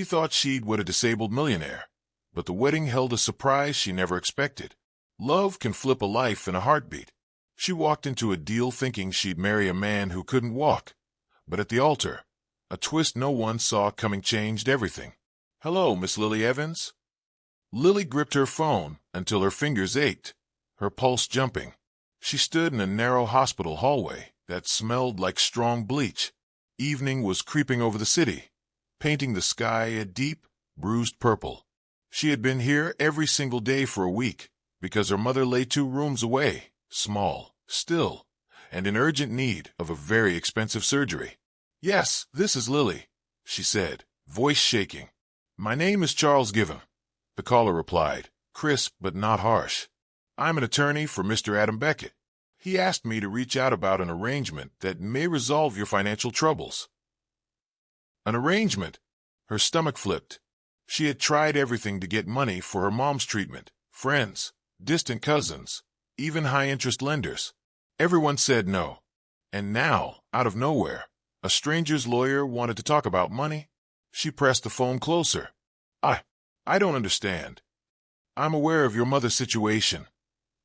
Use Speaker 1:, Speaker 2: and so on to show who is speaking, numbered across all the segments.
Speaker 1: She thought she'd wed a disabled millionaire, but the wedding held a surprise she never expected. Love can flip a life in a heartbeat. She walked into a deal thinking she'd marry a man who couldn't walk, but at the altar, a twist no one saw coming changed everything. "Hello, Miss Lily Evans?" Lily gripped her phone until her fingers ached, her pulse jumping. She stood in a narrow hospital hallway that smelled like strong bleach. Evening was creeping over the city, painting the sky a deep, bruised purple. She had been here every single day for a week because her mother lay 2 rooms away, small, still, and in urgent need of a very expensive surgery. "Yes, this is Lily," she said, voice shaking. "My name is Charles Given," the caller replied, crisp but not harsh. "I'm an attorney for Mr. Adam Beckett. He asked me to reach out about an arrangement that may resolve your financial troubles." An arrangement? Her stomach flipped. She had tried everything to get money for her mom's treatment, friends, distant cousins, even high-interest lenders. Everyone said no. And now, out of nowhere, a stranger's lawyer wanted to talk about money? She pressed the phone closer. I don't understand." "I'm aware of your mother's situation,"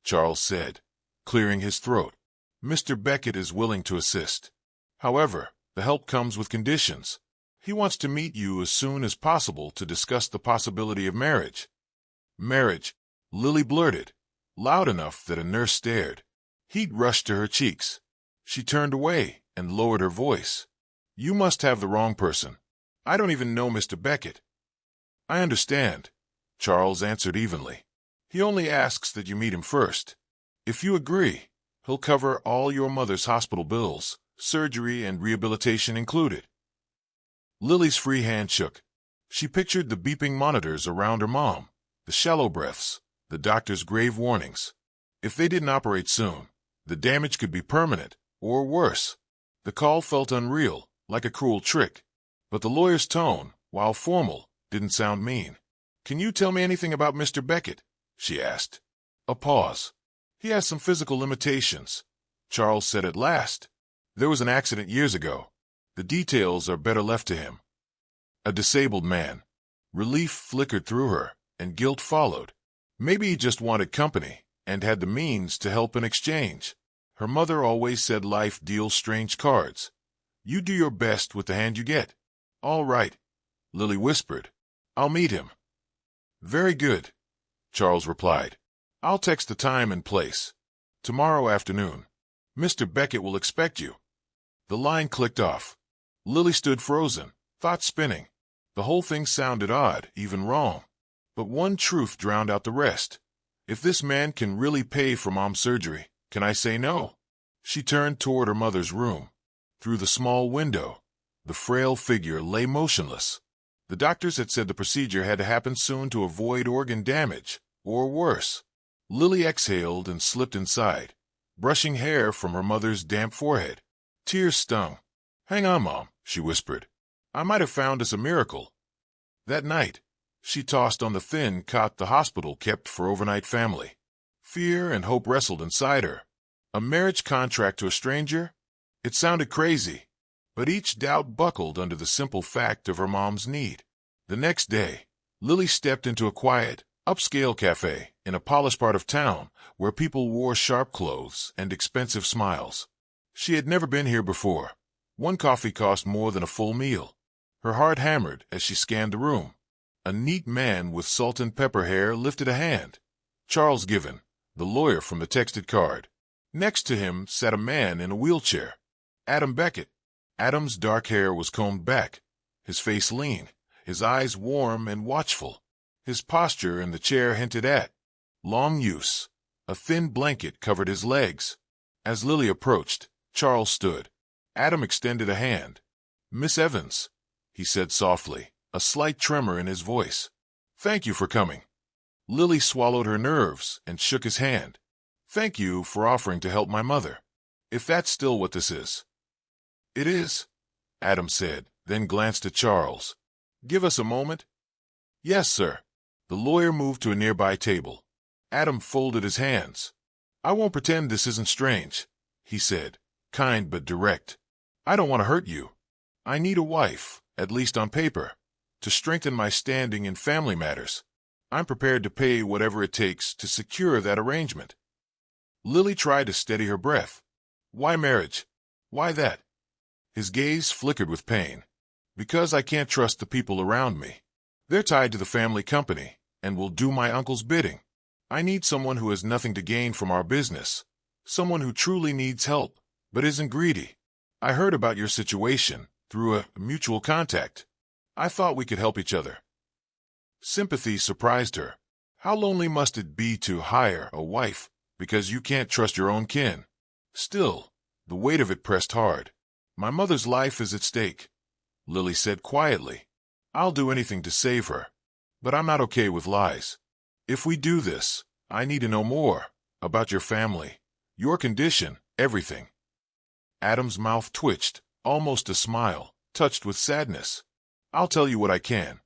Speaker 1: Charles said, clearing his throat. "Mr. Beckett is willing to assist. However, the help comes with conditions. He wants to meet you as soon as possible to discuss the possibility of marriage." "Marriage," Lily blurted, loud enough that a nurse stared. Heat rushed to her cheeks. She turned away and lowered her voice. "You must have the wrong person. I don't even know Mr. Beckett." "I understand," Charles answered evenly. "He only asks that you meet him first. If you agree, he'll cover all your mother's hospital bills, surgery and rehabilitation included." Lily's free hand shook. She pictured the beeping monitors around her mom, the shallow breaths, the doctor's grave warnings. If they didn't operate soon, the damage could be permanent, or worse. The call felt unreal, like a cruel trick. But the lawyer's tone, while formal, didn't sound mean. "Can you tell me anything about Mr. Beckett?" she asked. A pause. "He has some physical limitations," Charles said at last. "There was an accident years ago. The details are better left to him." A disabled man. Relief flickered through her, and guilt followed. Maybe he just wanted company, and had the means to help in exchange. Her mother always said life deals strange cards. You do your best with the hand you get. "All right," Lily whispered. "I'll meet him." "Very good," Charles replied. "I'll text the time and place. Tomorrow afternoon. Mr. Beckett will expect you." The line clicked off. Lily stood frozen, thoughts spinning. The whole thing sounded odd, even wrong. But one truth drowned out the rest. If this man can really pay for mom's surgery, can I say no? She turned toward her mother's room. Through the small window, the frail figure lay motionless. The doctors had said the procedure had to happen soon to avoid organ damage, or worse. Lily exhaled and slipped inside, brushing hair from her mother's damp forehead. Tears stung. "Hang on, Mom," she whispered. "I might have found us a miracle." That night, she tossed on the thin cot the hospital kept for overnight family. Fear and hope wrestled inside her. A marriage contract to a stranger? It sounded crazy, but each doubt buckled under the simple fact of her mom's need. The next day, Lily stepped into a quiet, upscale cafe in a polished part of town where people wore sharp clothes and expensive smiles. She had never been here before. One coffee cost more than a full meal. Her heart hammered as she scanned the room. A neat man with salt and pepper hair lifted a hand. Charles Given, the lawyer from the texted card. Next to him sat a man in a wheelchair. Adam Beckett. Adam's dark hair was combed back, his face lean, his eyes warm and watchful. His posture in the chair hinted at long use. A thin blanket covered his legs. As Lily approached, Charles stood. Adam extended a hand. "Miss Evans," he said softly, a slight tremor in his voice. "Thank you for coming." Lily swallowed her nerves and shook his hand. "Thank you for offering to help my mother. If that's still what this is." "It is," Adam said, then glanced at Charles. "Give us a moment." "Yes, sir." The lawyer moved to a nearby table. Adam folded his hands. "I won't pretend this isn't strange," he said, kind but direct. "I don't want to hurt you. I need a wife, at least on paper. to strengthen my standing in family matters. I'm prepared to pay whatever it takes to secure that arrangement." Lily tried to steady her breath. "Why marriage? Why that?" His gaze flickered with pain. "Because I can't trust the people around me. They're tied to the family company and will do my uncle's bidding. I need someone who has nothing to gain from our business, someone who truly needs help, but isn't greedy. I heard about your situation through a mutual contact. I thought we could help each other." Sympathy surprised her. How lonely must it be to hire a wife because you can't trust your own kin? Still, the weight of it pressed hard. "My mother's life is at stake," Lily said quietly. "I'll do anything to save her, but I'm not okay with lies. If we do this, I need to know more about your family, your condition, everything." Adam's mouth twitched, almost a smile, touched with sadness. "I'll tell you what I can,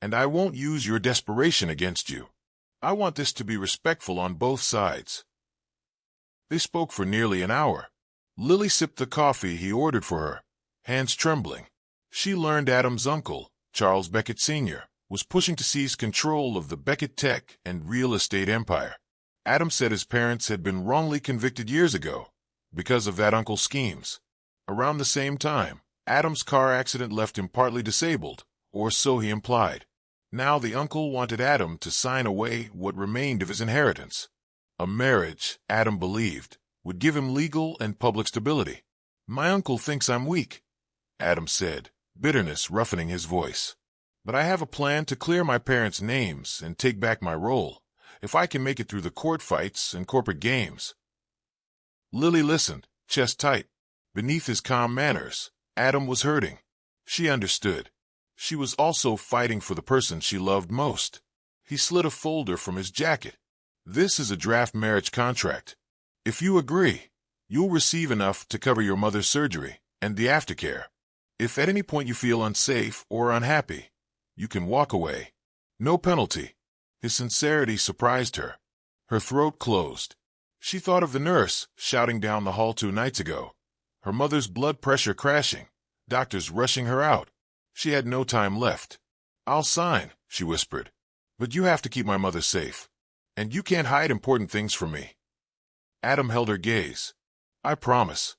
Speaker 1: and I won't use your desperation against you. I want this to be respectful on both sides." They spoke for nearly an hour. Lily sipped the coffee he ordered for her, hands trembling. She learned Adam's uncle, Charles Beckett Sr., was pushing to seize control of the Beckett tech and real estate empire. Adam said his parents had been wrongly convicted years ago because of that uncle's schemes. Around the same time, Adam's car accident left him partly disabled, or so he implied. Now the uncle wanted Adam to sign away what remained of his inheritance. A marriage, Adam believed, would give him legal and public stability. "My uncle thinks I'm weak," Adam said, bitterness roughening his voice. "But I have a plan to clear my parents' names and take back my role, if I can make it through the court fights and corporate games." Lily listened, chest tight. Beneath his calm manners, Adam was hurting. She understood. She was also fighting for the person she loved most. He slid a folder from his jacket. "This is a draft marriage contract. If you agree, you'll receive enough to cover your mother's surgery and the aftercare. If at any point you feel unsafe or unhappy, you can walk away. No penalty." His sincerity surprised her. Her throat closed. She thought of the nurse shouting down the hall 2 nights ago, her mother's blood pressure crashing, doctors rushing her out. She had no time left. "I'll sign," she whispered, "but you have to keep my mother safe. And you can't hide important things from me." Adam held her gaze. "I promise."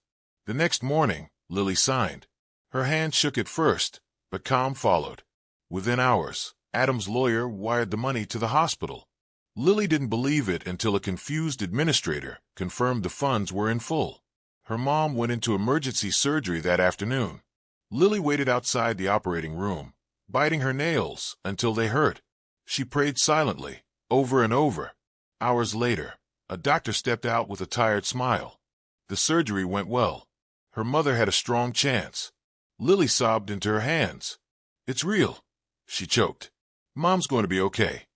Speaker 1: The next morning, Lily signed. Her hand shook at first, but calm followed. Within hours, Adam's lawyer wired the money to the hospital. Lily didn't believe it until a confused administrator confirmed the funds were in full. Her mom went into emergency surgery that afternoon. Lily waited outside the operating room, biting her nails until they hurt. She prayed silently, over and over. Hours later, a doctor stepped out with a tired smile. The surgery went well. Her mother had a strong chance. Lily sobbed into her hands. "It's real," she choked. "Mom's going to be okay."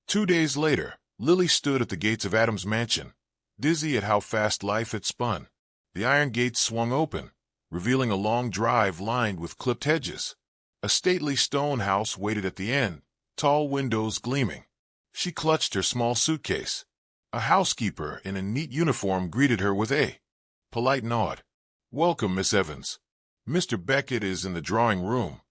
Speaker 1: 2 days later, Lily stood at the gates of Adam's mansion, dizzy at how fast life had spun. The iron gates swung open, revealing a long drive lined with clipped hedges. A stately stone house waited at the end, tall windows gleaming. She clutched her small suitcase. A housekeeper in a neat uniform greeted her with a polite nod. "Welcome, Miss Evans. Mr. Beckett is in the drawing room."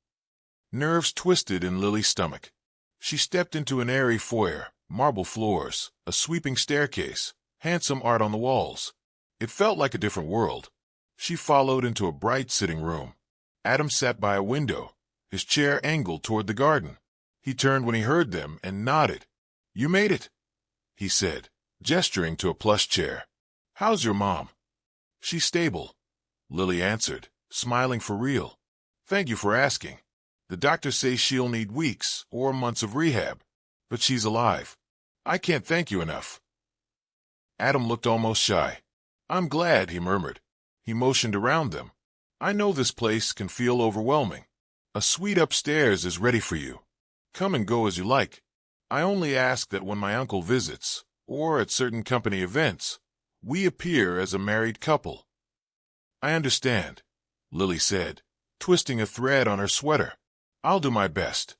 Speaker 1: Nerves twisted in Lily's stomach. She stepped into an airy foyer, marble floors, a sweeping staircase, handsome art on the walls. It felt like a different world. She followed into a bright sitting room. Adam sat by a window, his chair angled toward the garden. He turned when he heard them and nodded. "You made it," he said, gesturing to a plush chair. "How's your mom?" "She's stable," Lily answered, smiling for real. "Thank you for asking. The doctors say she'll need weeks or months of rehab, but she's alive. I can't thank you enough." Adam looked almost shy. "I'm glad," he murmured. He motioned around them. "I know this place can feel overwhelming. A suite upstairs is ready for you. Come and go as you like. I only ask that when my uncle visits, or at certain company events, we appear as a married couple." "I understand," Lily said, twisting a thread on her sweater. "I'll do my best."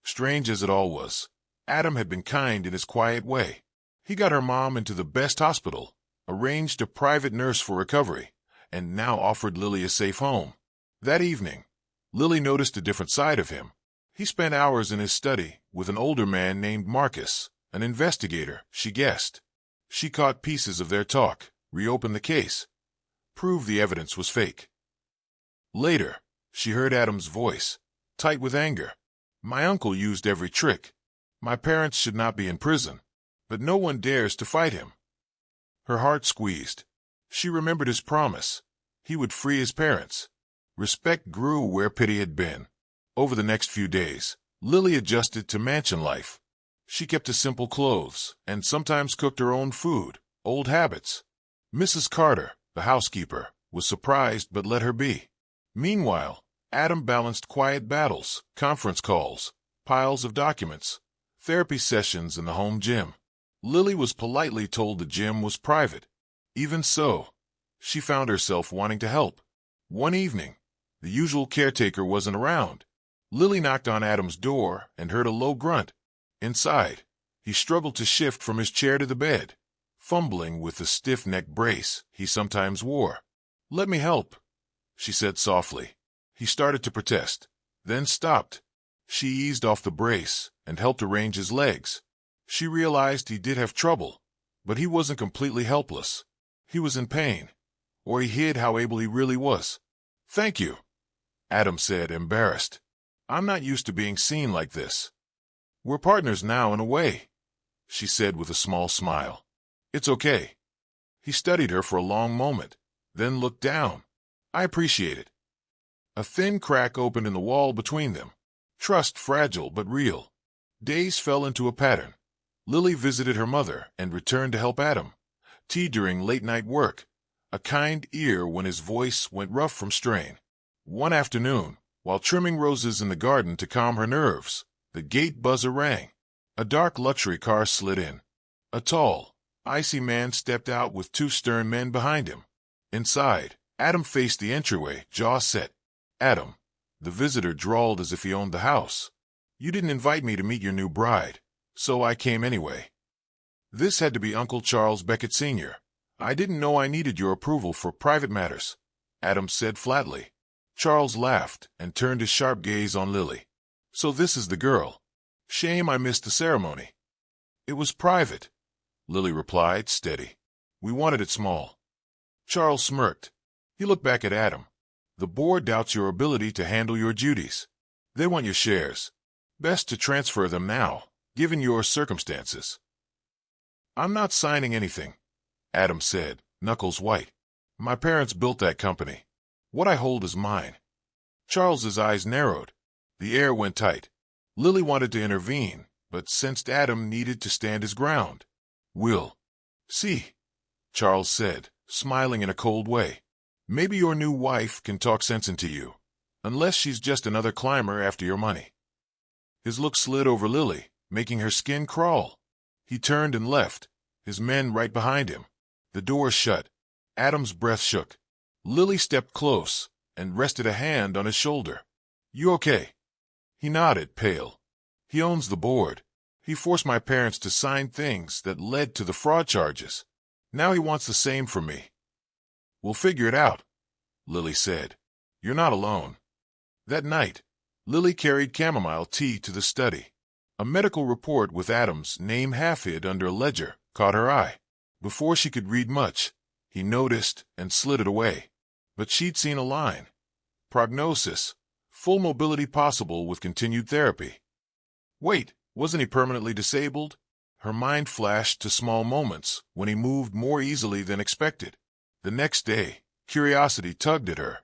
Speaker 1: Strange as it all was, Adam had been kind in his quiet way. He got her mom into the best hospital, arranged a private nurse for recovery, and now offered Lily a safe home. That evening, Lily noticed a different side of him. He spent hours in his study with an older man named Marcus, an investigator, she guessed. She caught pieces of their talk, reopened the case, proved the evidence was fake. Later, she heard Adam's voice, tight with anger. My uncle used every trick. My parents should not be in prison, but no one dares to fight him. Her heart squeezed. She remembered his promise. He would free his parents. Respect grew where pity had been. Over the next few days, Lily adjusted to mansion life. She kept to simple clothes and sometimes cooked her own food, old habits. Mrs. Carter, the housekeeper, was surprised but let her be. Meanwhile, Adam balanced quiet battles, conference calls, piles of documents, therapy sessions in the home gym. Lily was politely told the gym was private. Even so, she found herself wanting to help. One evening, the usual caretaker wasn't around. Lily knocked on Adam's door and heard a low grunt. Inside, he struggled to shift from his chair to the bed, fumbling with the stiff neck brace he sometimes wore. "Let me help," she said softly. He started to protest, then stopped. She eased off the brace and helped arrange his legs. She realized he did have trouble, but he wasn't completely helpless. He was in pain, or he hid how able he really was. "Thank you," Adam said, embarrassed. "I'm not used to being seen like this." "We're partners now in a way," she said with a small smile. "It's okay." He studied her for a long moment, then looked down. "I appreciate it." A thin crack opened in the wall between them. Trust fragile but real. Days fell into a pattern. Lily visited her mother and returned to help Adam. Tea during late-night work. A kind ear when his voice went rough from strain. One afternoon, while trimming roses in the garden to calm her nerves, the gate buzzer rang. A dark luxury car slid in. A tall, icy man stepped out with two stern men behind him. Inside, Adam faced the entryway, jaw set. "Adam," the visitor drawled as if he owned the house. "You didn't invite me to meet your new bride, so I came anyway." This had to be Uncle Charles Beckett Sr. "I didn't know I needed your approval for private matters," Adam said flatly. Charles laughed and turned his sharp gaze on Lily. "So this is the girl. Shame I missed the ceremony." "It was private," Lily replied, steady. "We wanted it small." Charles smirked. He looked back at Adam. "The board doubts your ability to handle your duties. They want your shares. Best to transfer them now, given your circumstances." "I'm not signing anything," Adam said, knuckles white. "My parents built that company. What I hold is mine." Charles's eyes narrowed. The air went tight. Lily wanted to intervene, but sensed Adam needed to stand his ground. "We'll see," Charles said, smiling in a cold way. "Maybe your new wife can talk sense into you, unless she's just another climber after your money." His look slid over Lily, making her skin crawl. He turned and left, his men right behind him. The door shut. Adam's breath shook. Lily stepped close and rested a hand on his shoulder. "You okay?" He nodded, pale. "He owns the board. He forced my parents to sign things that led to the fraud charges. Now he wants the same from me." "We'll figure it out," Lily said. "You're not alone." That night, Lily carried chamomile tea to the study. A medical report with Adam's name half-hid under a ledger caught her eye. Before she could read much, he noticed and slid it away. But she'd seen a line. Prognosis: full mobility possible with continued therapy. Wait, wasn't he permanently disabled? Her mind flashed to small moments when he moved more easily than expected. The next day, curiosity tugged at her.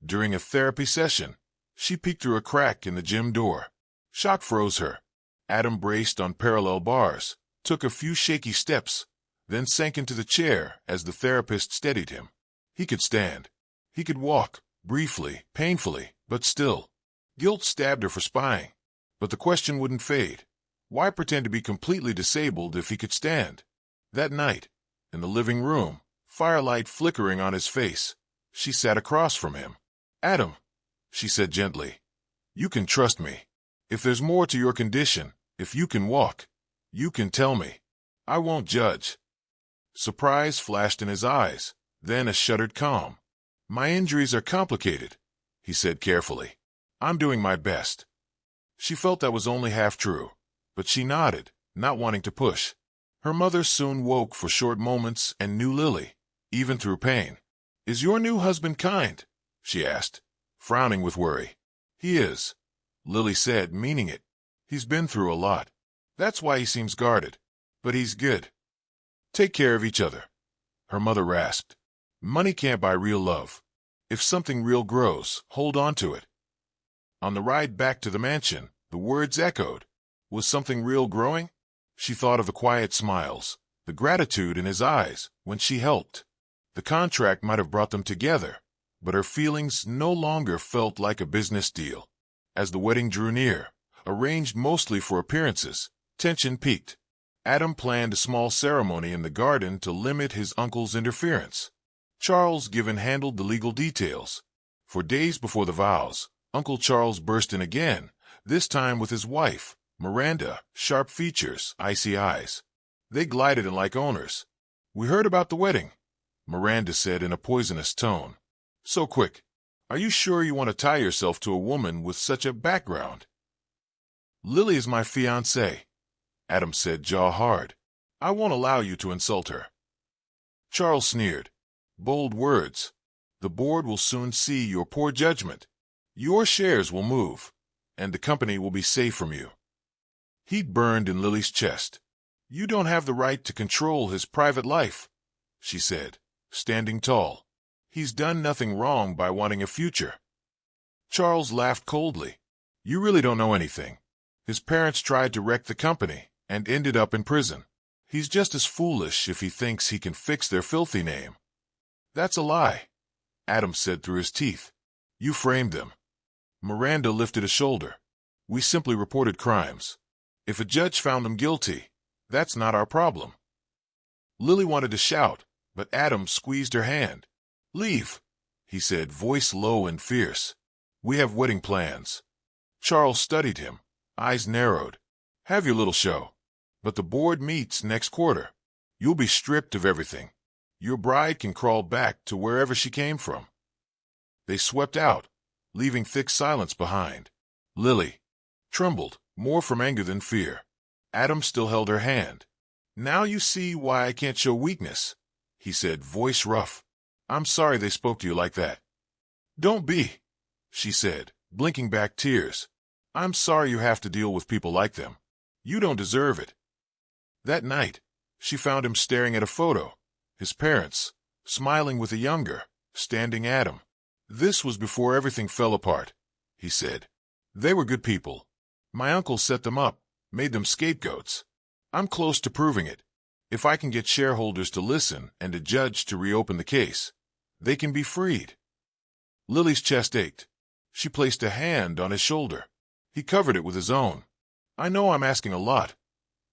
Speaker 1: During a therapy session, she peeked through a crack in the gym door. Shock froze her. Adam braced on parallel bars, took a few shaky steps, then sank into the chair as the therapist steadied him. He could stand. He could walk, briefly, painfully, but still. Guilt stabbed her for spying. But the question wouldn't fade. Why pretend to be completely disabled if he could stand? That night, in the living room, firelight flickering on his face, she sat across from him. "Adam," she said gently, "you can trust me. If there's more to your condition, if you can walk, you can tell me. I won't judge." Surprise flashed in his eyes, then a shuttered calm. "My injuries are complicated," he said carefully. "I'm doing my best." She felt that was only half true, but she nodded, not wanting to push. Her mother soon woke for short moments and knew Lily, even through pain. "Is your new husband kind?" she asked, frowning with worry. "He is," Lily said, meaning it. "He's been through a lot. That's why he seems guarded. But he's good. Take care of each other," her mother rasped. "Money can't buy real love. If something real grows, hold on to it." On the ride back to the mansion, the words echoed. Was something real growing? She thought of the quiet smiles, the gratitude in his eyes when she helped. The contract might have brought them together, but her feelings no longer felt like a business deal. As the wedding drew near, arranged mostly for appearances, tension peaked. Adam planned a small ceremony in the garden to limit his uncle's interference. Charles Given handled the legal details. For days before the vows, Uncle Charles burst in again, this time with his wife, Miranda, sharp features, icy eyes. They glided in like owners. "We heard about the wedding," Miranda said in a poisonous tone. "So quick. Are you sure you want to tie yourself to a woman with such a background?" "Lily is my fiancée," Adam said, jaw hard. "I won't allow you to insult her." Charles sneered. "Bold words. The board will soon see your poor judgment. Your shares will move, and the company will be safe from you." Heat burned in Lily's chest. "You don't have the right to control his private life," she said, standing tall. "He's done nothing wrong by wanting a future." Charles laughed coldly. "You really don't know anything. His parents tried to wreck the company and ended up in prison. He's just as foolish if he thinks he can fix their filthy name." "That's a lie," Adam said through his teeth. "You framed them." Miranda lifted a shoulder. "We simply reported crimes. If a judge found them guilty, that's not our problem." Lily wanted to shout, but Adam squeezed her hand. "Leave," he said, voice low and fierce. "We have wedding plans." Charles studied him, eyes narrowed. "Have your little show. But the board meets next quarter. You'll be stripped of everything. Your bride can crawl back to wherever she came from." They swept out, leaving thick silence behind. Lily trembled, more from anger than fear. Adam still held her hand. "Now you see why I can't show weakness," he said, voice rough. "I'm sorry they spoke to you like that." "Don't be," she said, blinking back tears. "I'm sorry you have to deal with people like them. You don't deserve it." That night, she found him staring at a photo, his parents, smiling with a younger, standing Adam. "This was before everything fell apart," he said. "They were good people. My uncle set them up, made them scapegoats. I'm close to proving it. If I can get shareholders to listen and a judge to reopen the case, they can be freed." Lily's chest ached. She placed a hand on his shoulder. He covered it with his own. "I know I'm asking a lot,"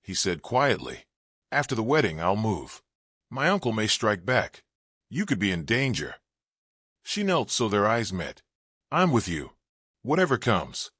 Speaker 1: he said quietly. "After the wedding, I'll move. My uncle may strike back. You could be in danger." She knelt so their eyes met. "I'm with you, whatever comes."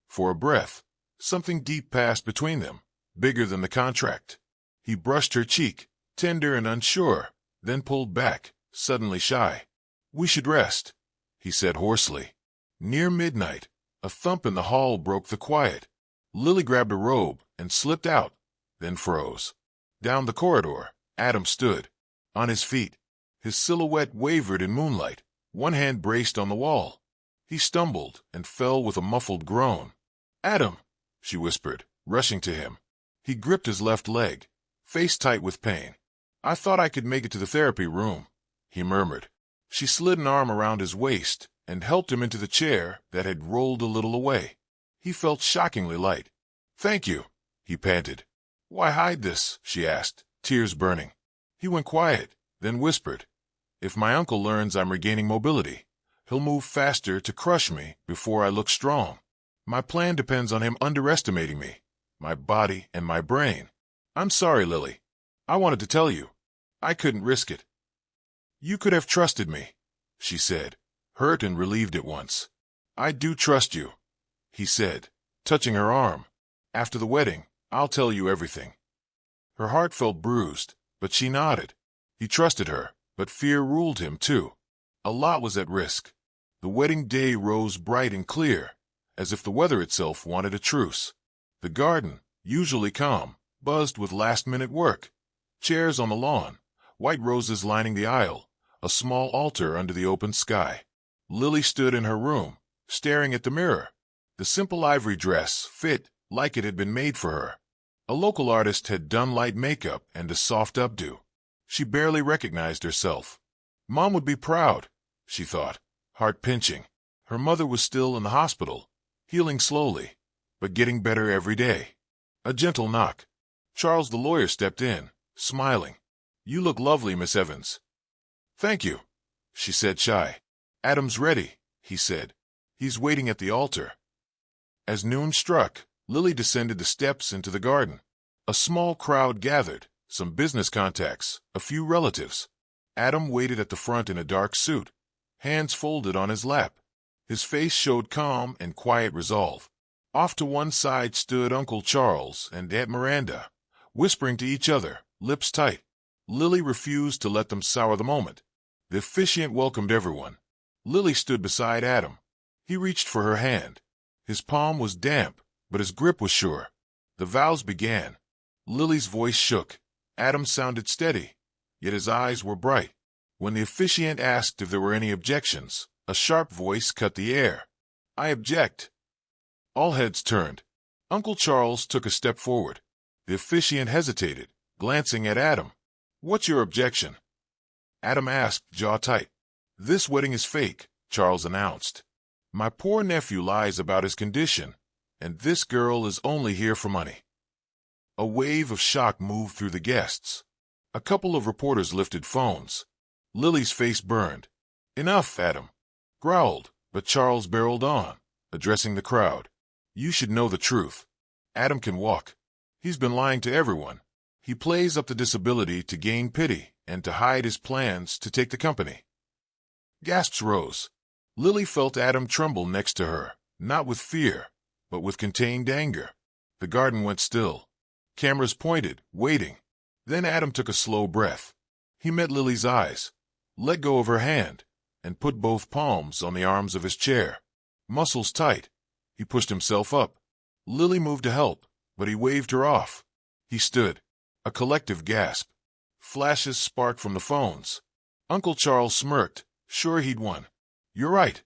Speaker 1: For a breath, something deep passed between them, bigger than the contract. He brushed her cheek, tender and unsure, then pulled back, suddenly shy. "We should rest," he said hoarsely. Near midnight, a thump in the hall broke the quiet. Lily grabbed a robe and slipped out, then froze. Down the corridor, Adam stood, on his feet. His silhouette wavered in moonlight, one hand braced on the wall. He stumbled and fell with a muffled groan. "Adam," she whispered, rushing to him. He gripped his left leg, face tight with pain. "I thought I could make it to the therapy room," he murmured. She slid an arm around his waist and helped him into the chair that had rolled a little away. He felt shockingly light. "Thank you," he panted. "Why hide this?" she asked, tears burning. He went quiet, then whispered, "If my uncle learns I'm regaining mobility, he'll move faster to crush me before I look strong. My plan depends on him underestimating me, my body and my brain. I'm sorry, Lily. I wanted to tell you. I couldn't risk it." "You could have trusted me," she said, hurt and relieved at once. "I do trust you," he said, touching her arm. "After the wedding, I'll tell you everything." Her heart felt bruised, but she nodded. He trusted her, but fear ruled him too. A lot was at risk. The wedding day rose bright and clear, as if the weather itself wanted a truce. The garden, usually calm, buzzed with last-minute work. Chairs on the lawn, white roses lining the aisle, a small altar under the open sky. Lily stood in her room, staring at the mirror. The simple ivory dress fit like it had been made for her. A local artist had done light makeup and a soft updo. She barely recognized herself. Mom would be proud, she thought, heart pinching. Her mother was still in the hospital, healing slowly, but getting better every day. A gentle knock. Charles the lawyer stepped in, smiling. "You look lovely, Miss Evans." "Thank you," she said, shy. "Adam's ready," he said. "He's waiting at the altar." As noon struck, Lily descended the steps into the garden. A small crowd gathered, some business contacts, a few relatives. Adam waited at the front in a dark suit, hands folded on his lap. His face showed calm and quiet resolve. Off to one side stood Uncle Charles and Aunt Miranda, whispering to each other, lips tight. Lily refused to let them sour the moment. The officiant welcomed everyone. Lily stood beside Adam. He reached for her hand. His palm was damp, but his grip was sure. The vows began. Lily's voice shook. Adam sounded steady, yet his eyes were bright. When the officiant asked if there were any objections, a sharp voice cut the air. "I object." All heads turned. Uncle Charles took a step forward. The officiant hesitated, glancing at Adam. "What's your objection?" Adam asked, jaw tight. "This wedding is fake," Charles announced. "My poor nephew lies about his condition, and this girl is only here for money." A wave of shock moved through the guests. A couple of reporters lifted phones. Lily's face burned. "Enough," Adam growled, but Charles barreled on, addressing the crowd. "You should know the truth. Adam can walk. He's been lying to everyone. He plays up the disability to gain pity and to hide his plans to take the company." Gasps rose. Lily felt Adam tremble next to her, not with fear, but with contained anger. The garden went still. Cameras pointed, waiting. Then Adam took a slow breath. He met Lily's eyes, let go of her hand, and put both palms on the arms of his chair. Muscles tight. He pushed himself up. Lily moved to help, but he waved her off. He stood. A collective gasp. Flashes sparked from the phones. Uncle Charles smirked, sure he'd won. "You're right,"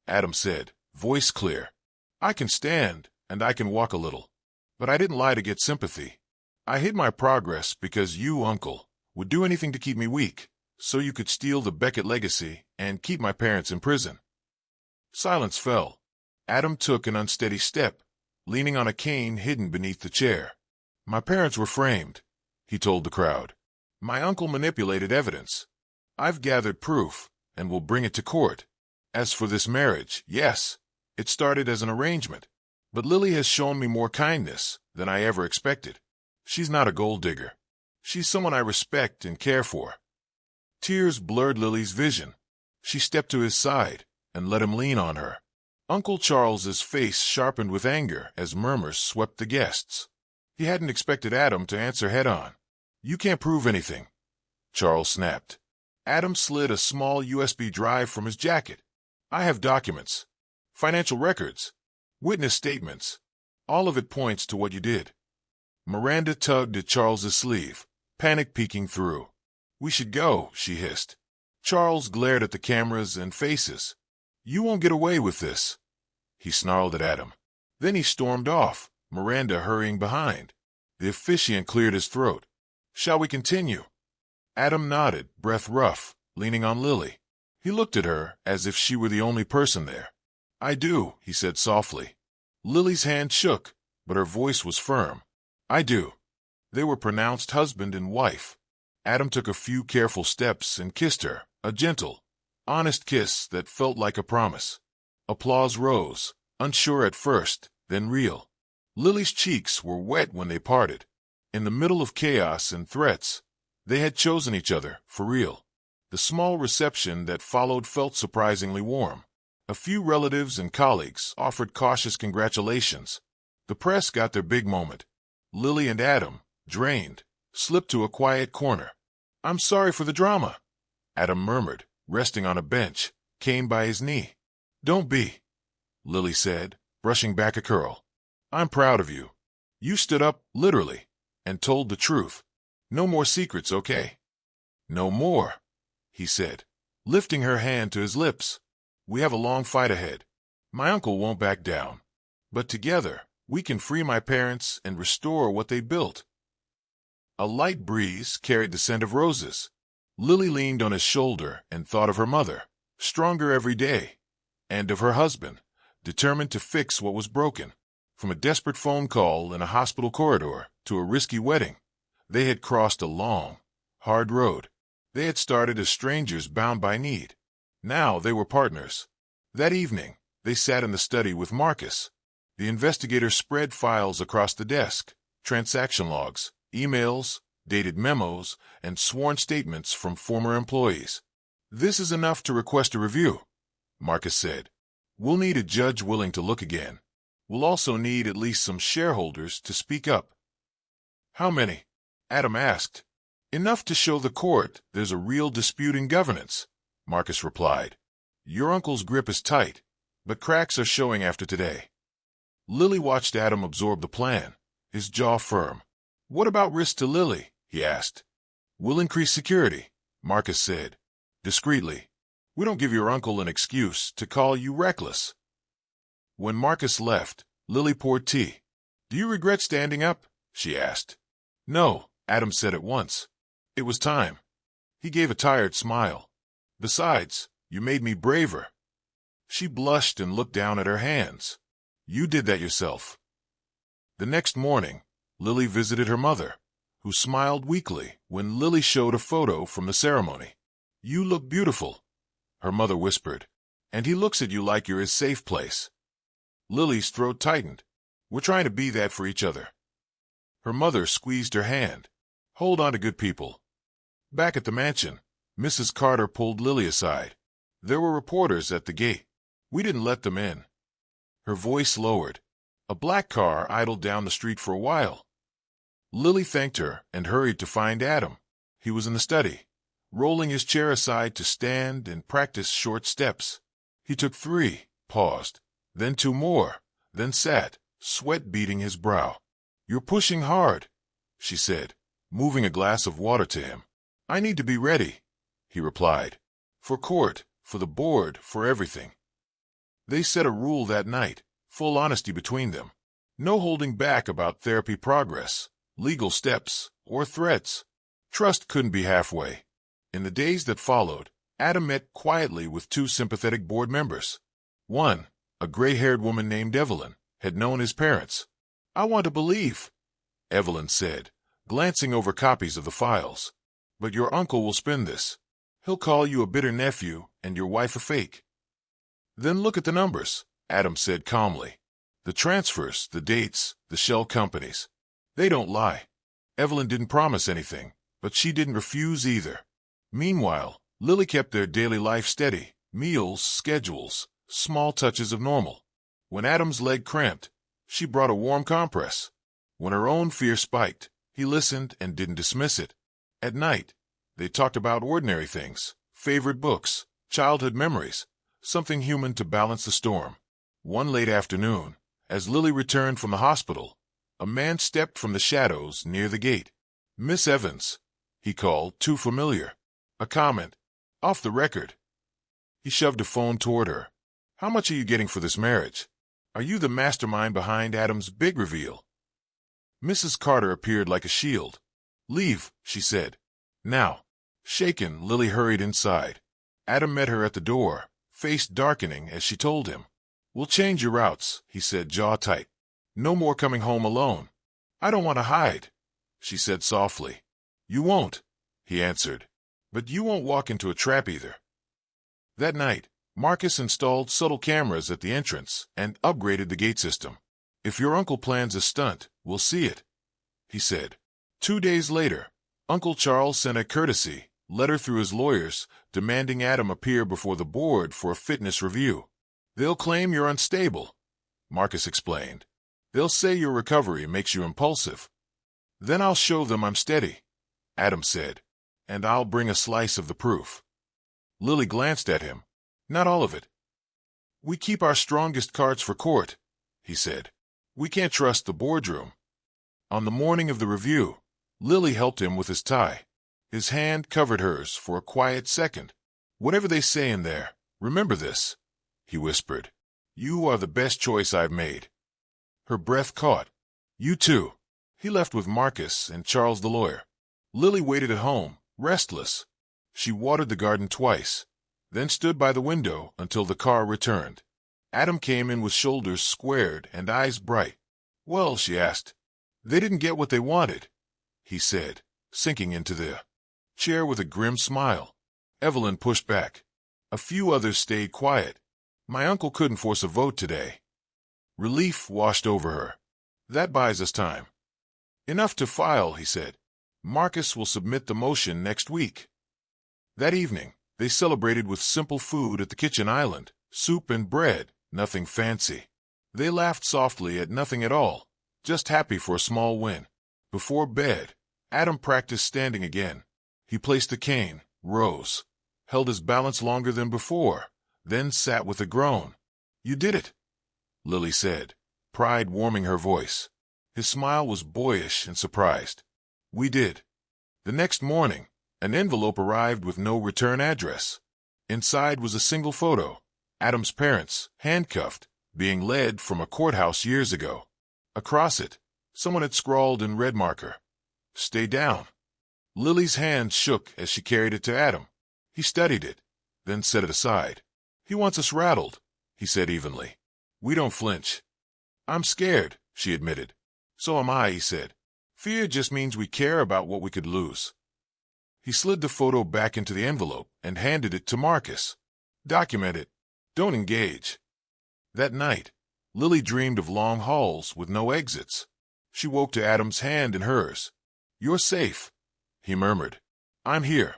Speaker 1: Adam said, voice clear. "I can stand, and I can walk a little. But I didn't lie to get sympathy. I hid my progress because you, Uncle, would do anything to keep me weak, so you could steal the Beckett legacy and keep my parents in prison." Silence fell. Adam took an unsteady step, leaning on a cane hidden beneath the chair. "My parents were framed," he told the crowd. "My uncle manipulated evidence. I've gathered proof, and will bring it to court. As for this marriage, yes, it started as an arrangement. But Lily has shown me more kindness than I ever expected. She's not a gold digger. She's someone I respect and care for." Tears blurred Lily's vision. She stepped to his side and let him lean on her. Uncle Charles's face sharpened with anger as murmurs swept the guests. He hadn't expected Adam to answer head-on. "You can't prove anything," Charles snapped. Adam slid a small USB drive from his jacket. "I have documents, financial records, witness statements. All of it points to what you did." Miranda tugged at Charles's sleeve, panic peeking through. "We should go," she hissed. Charles glared at the cameras and faces. "You won't get away with this," he snarled at Adam. Then he stormed off, Miranda hurrying behind. The officiant cleared his throat. "Shall we continue?" Adam nodded, breath rough, leaning on Lily. He looked at her as if she were the only person there. "I do," he said softly. Lily's hand shook, but her voice was firm. "I do." They were pronounced husband and wife. Adam took a few careful steps and kissed her, a gentle, honest kiss that felt like a promise. Applause rose, unsure at first, then real. Lily's cheeks were wet when they parted. In the middle of chaos and threats, they had chosen each other, for real. The small reception that followed felt surprisingly warm. A few relatives and colleagues offered cautious congratulations. The press got their big moment. Lily and Adam, drained, slipped to a quiet corner. "I'm sorry for the drama," Adam murmured, resting on a bench, cane by his knee. "Don't be," Lily said, brushing back a curl. "I'm proud of you. You stood up, literally, and told the truth. No more secrets, okay?" "No more," he said, lifting her hand to his lips. "We have a long fight ahead. My uncle won't back down. But together, we can free my parents and restore what they built." A light breeze carried the scent of roses. Lily leaned on his shoulder and thought of her mother, stronger every day, and of her husband, determined to fix what was broken. From a desperate phone call in a hospital corridor to a risky wedding, they had crossed a long, hard road. They had started as strangers bound by need. Now they were partners. That evening, they sat in the study with Marcus. The investigator spread files across the desk, transaction logs, emails, dated memos, and sworn statements from former employees. "This is enough to request a review," Marcus said. "We'll need a judge willing to look again. We'll also need at least some shareholders to speak up." "How many?" Adam asked. "Enough to show the court there's a real dispute in governance," Marcus replied. "Your uncle's grip is tight, but cracks are showing after today." Lily watched Adam absorb the plan, his jaw firm. "What about risk to Lily?" he asked. "We'll increase security," Marcus said, discreetly. "We don't give your uncle an excuse to call you reckless." When Marcus left, Lily poured tea. "Do you regret standing up?" she asked. "No," Adam said at once. "It was time." He gave a tired smile. "Besides, you made me braver." She blushed and looked down at her hands. "You did that yourself." The next morning, Lily visited her mother, who smiled weakly when Lily showed a photo from the ceremony. "You look beautiful," her mother whispered, "and he looks at you like you're his safe place." Lily's throat tightened. "We're trying to be that for each other." Her mother squeezed her hand. "Hold on to good people." Back at the mansion, Mrs. Carter pulled Lily aside. "There were reporters at the gate. We didn't let them in." Her voice lowered. A black car idled down the street for a while. Lily thanked her and hurried to find Adam. He was in the study, rolling his chair aside to stand and practice short steps. He took 3, paused, then 2 more, then sat, sweat beading his brow. "You're pushing hard," she said, moving a glass of water to him. "I need to be ready," he replied. "For court, for the board, for everything." They set a rule that night, full honesty between them. No holding back about therapy progress, legal steps, or threats. Trust couldn't be halfway. In the days that followed, Adam met quietly with 2 sympathetic board members. One, a gray-haired woman named Evelyn, had known his parents. "I want to believe," Evelyn said, glancing over copies of the files. "But your uncle will spin this. He'll call you a bitter nephew and your wife a fake." "Then look at the numbers," Adam said calmly. "The transfers, the dates, the shell companies. They don't lie. Evelyn didn't promise anything, but she didn't refuse either." Meanwhile, Lily kept their daily life steady, meals, schedules, small touches of normal. When Adam's leg cramped, she brought a warm compress. When her own fear spiked, he listened and didn't dismiss it. At night, they talked about ordinary things, favorite books, childhood memories, something human to balance the storm. One late afternoon, as Lily returned from the hospital, a man stepped from the shadows near the gate. "Miss Evans," he called, too familiar. A comment. "Off the record." He shoved a phone toward her. "How much are you getting for this marriage? Are you the mastermind behind Adam's big reveal?" Mrs. Carter appeared like a shield. "Leave," she said. "Now." Shaken, Lily hurried inside. Adam met her at the door, face darkening as she told him. "We'll change your routes," he said, jaw tight. "No more coming home alone." "I don't want to hide," she said softly. "You won't," he answered. "But you won't walk into a trap either." That night, Marcus installed subtle cameras at the entrance and upgraded the gate system. "If your uncle plans a stunt, we'll see it," he said. 2 days later, Uncle Charles sent a courtesy letter through his lawyers demanding Adam appear before the board for a fitness review. "They'll claim you're unstable," Marcus explained. "They'll say your recovery makes you impulsive." "Then I'll show them I'm steady," Adam said, "and I'll bring a slice of the proof." Lily glanced at him. "Not all of it." "We keep our strongest cards for court," he said. We can't trust the boardroom. On the morning of the review, Lily helped him with his tie. His hand covered hers for a quiet second. Whatever they say in there, remember this, he whispered. You are the best choice I've made. Her breath caught. You too. He left with Marcus and Charles the lawyer. Lily waited at home, restless. She watered the garden twice, then stood by the window until the car returned. Adam came in with shoulders squared and eyes bright. Well, she asked. They didn't get what they wanted, he said, sinking into the chair with a grim smile. Evelyn pushed back. A few others stayed quiet. My uncle couldn't force a vote today. Relief washed over her. That buys us time. Enough to file, he said. Marcus will submit the motion next week. That evening, they celebrated with simple food at the kitchen island, soup and bread, nothing fancy. They laughed softly at nothing at all, just happy for a small win. Before bed, Adam practiced standing again. He placed the cane, rose, held his balance longer than before, then sat with a groan. You did it, Lily said, pride warming her voice. His smile was boyish and surprised. We did. The next morning, an envelope arrived with no return address. Inside was a single photo, Adam's parents, handcuffed, being led from a courthouse years ago. Across it, someone had scrawled in red marker, Stay down. Lily's hand shook as she carried it to Adam. He studied it, then set it aside. He wants us rattled, he said evenly. We don't flinch. I'm scared, she admitted. So am I, he said. Fear just means we care about what we could lose. He slid the photo back into the envelope and handed it to Marcus. Document it. Don't engage. That night, Lily dreamed of long halls with no exits. She woke to Adam's hand in hers. You're safe, he murmured. I'm here.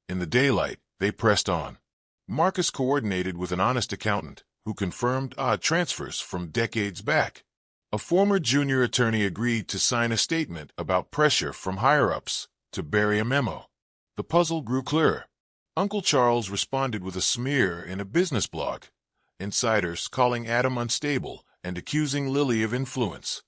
Speaker 1: In the daylight, they pressed on. Marcus coordinated with an honest accountant who confirmed odd transfers from decades back. A former junior attorney agreed to sign a statement about pressure from higher-ups to bury a memo. The puzzle grew clearer. Uncle Charles responded with a smear in a business blog. Insiders calling Adam unstable and accusing Lily of influence.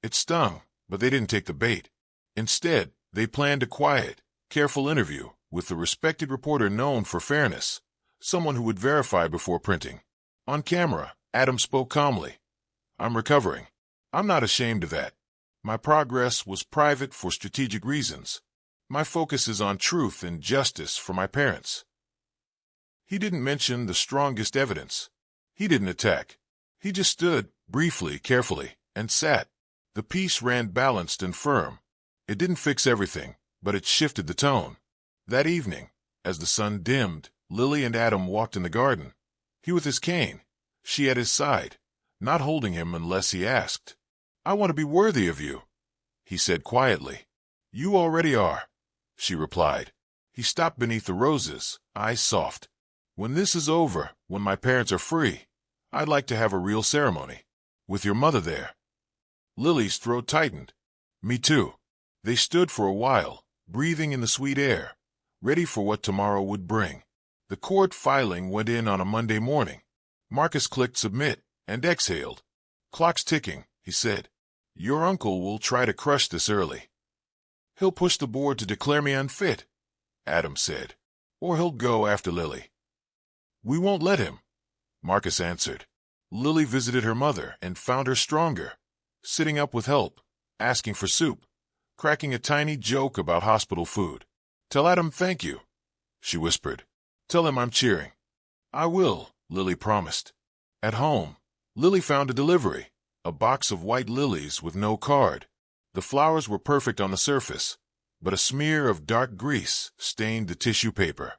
Speaker 1: It stung, but they didn't take the bait. Instead, they planned a quiet, careful interview with the respected reporter known for fairness, someone who would verify before printing. On camera, Adam spoke calmly. I'm recovering. I'm not ashamed of that. My progress was private for strategic reasons. My focus is on truth and justice for my parents. He didn't mention the strongest evidence. He didn't attack. He just stood, briefly, carefully, and sat. The piece ran balanced and firm. It didn't fix everything, but it shifted the tone. That evening, as the sun dimmed, Lily and Adam walked in the garden. He with his cane, she at his side, not holding him unless he asked. I want to be worthy of you, he said quietly. You already are, she replied. He stopped beneath the roses, eyes soft. When this is over, when my parents are free, I'd like to have a real ceremony. With your mother there. Lily's throat tightened. Me too. They stood for a while, breathing in the sweet air, ready for what tomorrow would bring. The court filing went in on a Monday morning. Marcus clicked submit and exhaled. Clock's ticking, he said. Your uncle will try to crush this early. He'll push the board to declare me unfit, Adam said. Or he'll go after Lily. We won't let him, Marcus answered. Lily visited her mother and found her stronger, sitting up with help, asking for soup, cracking a tiny joke about hospital food. Tell Adam thank you, she whispered. Tell him I'm cheering. I will, Lily promised. At home, Lily found a delivery, a box of white lilies with no card. The flowers were perfect on the surface, but a smear of dark grease stained the tissue paper.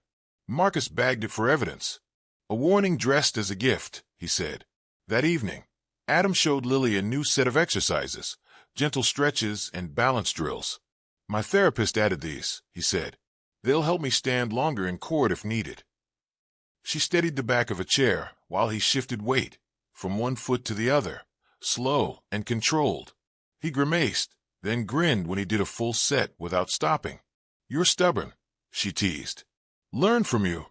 Speaker 1: Marcus bagged it for evidence. A warning dressed as a gift, he said. That evening, Adam showed Lily a new set of exercises, gentle stretches and balance drills. My therapist added these, he said. They'll help me stand longer in court if needed. She steadied the back of a chair while he shifted weight from one foot to the other, slow and controlled. He grimaced, then grinned when he did a full set without stopping. You're stubborn, she teased. Learn from you.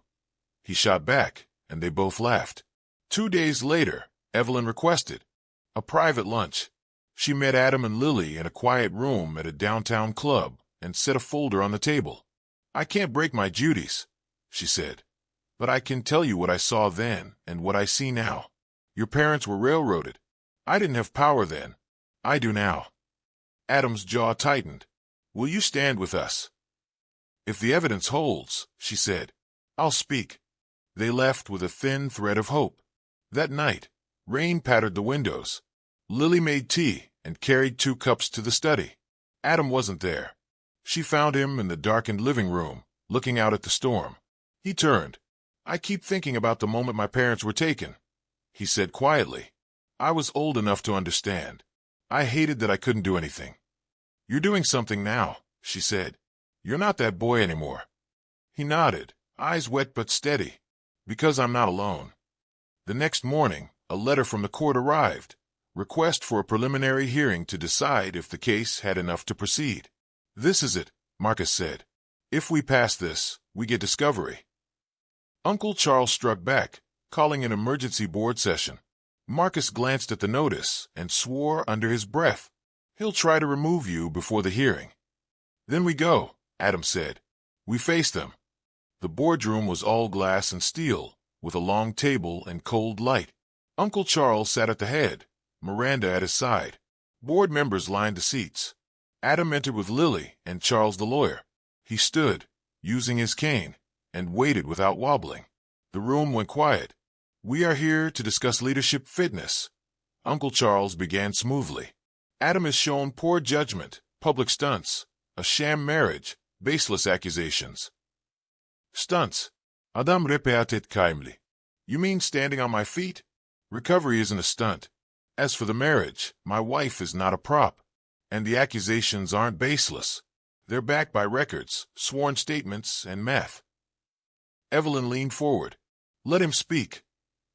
Speaker 1: He shot back, and they both laughed. 2 days later, Evelyn requested. A private lunch. She met Adam and Lily in a quiet room at a downtown club and set a folder on the table. "I can't break my duties," she said, "but I can tell you what I saw then and what I see now. Your parents were railroaded. I didn't have power then. I do now." Adam's jaw tightened. "Will you stand with us?" "If the evidence holds," she said, "I'll speak." They left with a thin thread of hope. That night, rain pattered the windows. Lily made tea and carried 2 cups to the study. Adam wasn't there. She found him in the darkened living room, looking out at the storm. He turned. "I keep thinking about the moment my parents were taken," he said quietly. "I was old enough to understand. I hated that I couldn't do anything." "You're doing something now," she said. "You're not that boy anymore." He nodded, eyes wet but steady. "Because I'm not alone." The next morning, a letter from the court arrived. Request for a preliminary hearing to decide if the case had enough to proceed. "This is it," Marcus said. "If we pass this, we get discovery." Uncle Charles struck back, calling an emergency board session. Marcus glanced at the notice and swore under his breath. "He'll try to remove you before the hearing." "Then we go," Adam said. We faced them. The boardroom was all glass and steel, with a long table and cold light. Uncle Charles sat at the head, Miranda at his side. Board members lined the seats. Adam entered with Lily and Charles the lawyer. He stood, using his cane, and waited without wobbling. The room went quiet. "We are here to discuss leadership fitness," Uncle Charles began smoothly. "Adam has shown poor judgment, public stunts, a sham marriage, baseless accusations." "Stunts? Adam repeated calmly. You mean standing on my feet? Recovery isn't a stunt. As for the marriage, my wife is not a prop. And the accusations aren't baseless. They're backed by records, sworn statements, and math." Evelyn leaned forward. "Let him speak,"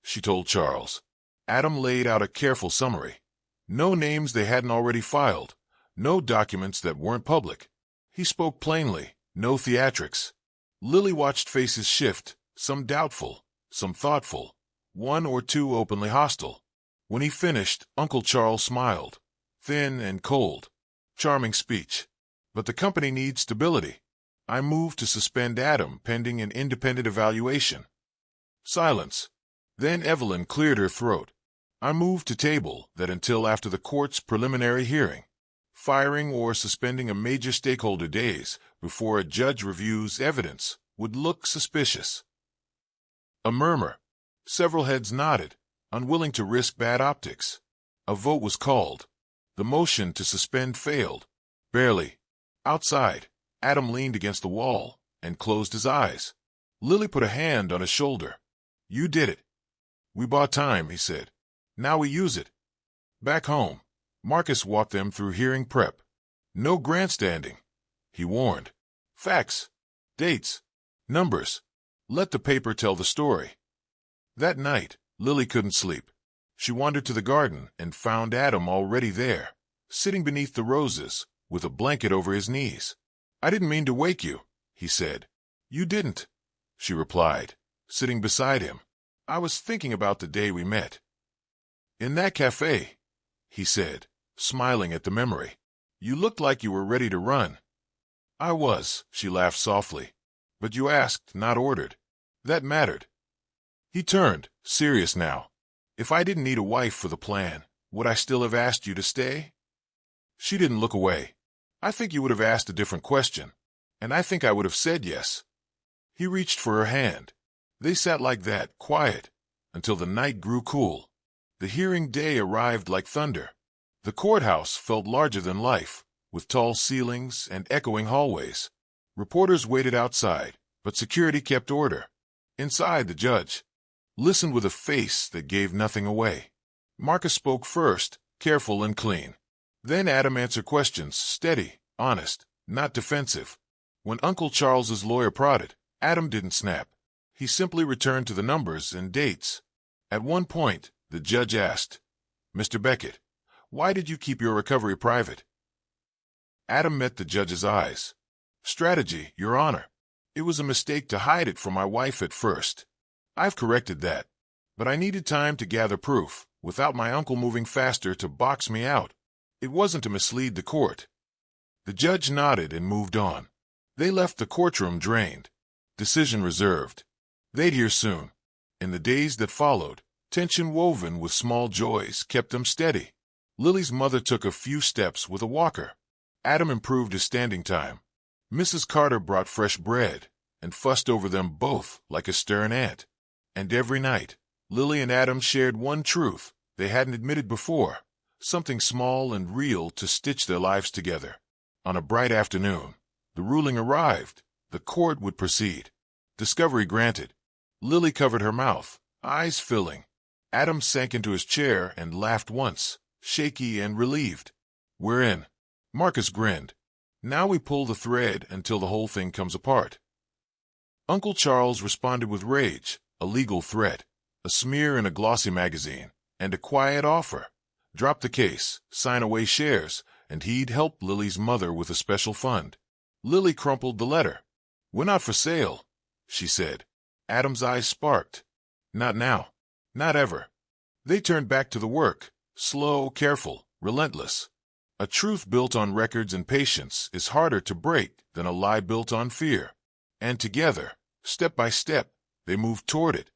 Speaker 1: she told Charles. Adam laid out a careful summary. No names they hadn't already filed. No documents that weren't public. He spoke plainly, no theatrics. Lily watched faces shift, some doubtful, some thoughtful, 1 or 2 openly hostile. When he finished, Uncle Charles smiled, thin and cold. "Charming speech. But the company needs stability. I move to suspend Adam pending an independent evaluation." Silence. Then Evelyn cleared her throat. "I move to table that until after the court's preliminary hearing. Firing or suspending a major stakeholder days before a judge reviews evidence would look suspicious." A murmur. Several heads nodded, unwilling to risk bad optics. A vote was called. The motion to suspend failed. Barely. Outside, Adam leaned against the wall and closed his eyes. Lily put a hand on his shoulder. "You did it." "We bought time," he said. "Now we use it." Back home, Marcus walked them through hearing prep. "No grandstanding," he warned. "Facts, dates, numbers. Let the paper tell the story." That night, Lily couldn't sleep. She wandered to the garden and found Adam already there, sitting beneath the roses, with a blanket over his knees. "I didn't mean to wake you," he said. "You didn't," she replied, sitting beside him. "I was thinking about the day we met." "In that cafe," he said, smiling at the memory. "You looked like you were ready to run." "I was," she laughed softly. "But you asked, not ordered. That mattered." He turned, serious now. "If I didn't need a wife for the plan, would I still have asked you to stay?" She didn't look away. "I think you would have asked a different question, and I think I would have said yes." He reached for her hand. They sat like that, quiet, until the night grew cool. The hearing day arrived like thunder. The courthouse felt larger than life, with tall ceilings and echoing hallways. Reporters waited outside, but security kept order. Inside, the judge listened with a face that gave nothing away. Marcus spoke first, careful and clean. Then Adam answered questions, steady, honest, not defensive. When Uncle Charles's lawyer prodded, Adam didn't snap. He simply returned to the numbers and dates. At one point, the judge asked, "Mr. Beckett, why did you keep your recovery private?" Adam met the judge's eyes. "Strategy, Your Honor. It was a mistake to hide it from my wife at first. I've corrected that. But I needed time to gather proof, without my uncle moving faster to box me out. It wasn't to mislead the court. The judge nodded and moved on. They left the courtroom drained. Decision reserved. They'd hear soon. In the days that followed, tension woven with small joys kept them steady. Lily's mother took a few steps with a walker. Adam improved his standing time. Mrs. Carter brought fresh bread and fussed over them both like a stern aunt. And every night, Lily and Adam shared one truth they hadn't admitted before, something small and real to stitch their lives together. On a bright afternoon, the ruling arrived. The court would proceed. Discovery granted. Lily covered her mouth, eyes filling. Adam sank into his chair and laughed once, shaky and relieved. "We're in." Marcus grinned. "Now we pull the thread until the whole thing comes apart." Uncle Charles responded with rage, a legal threat, a smear in a glossy magazine, and a quiet offer. Drop the case, sign away shares, and he'd help Lily's mother with a special fund. Lily crumpled the letter. "We're not for sale," she said. Adam's eyes sparked. "Not now. Not ever." They turned back to the work, slow, careful, relentless. A truth built on records and patience is harder to break than a lie built on fear. And together, step by step, they moved toward it.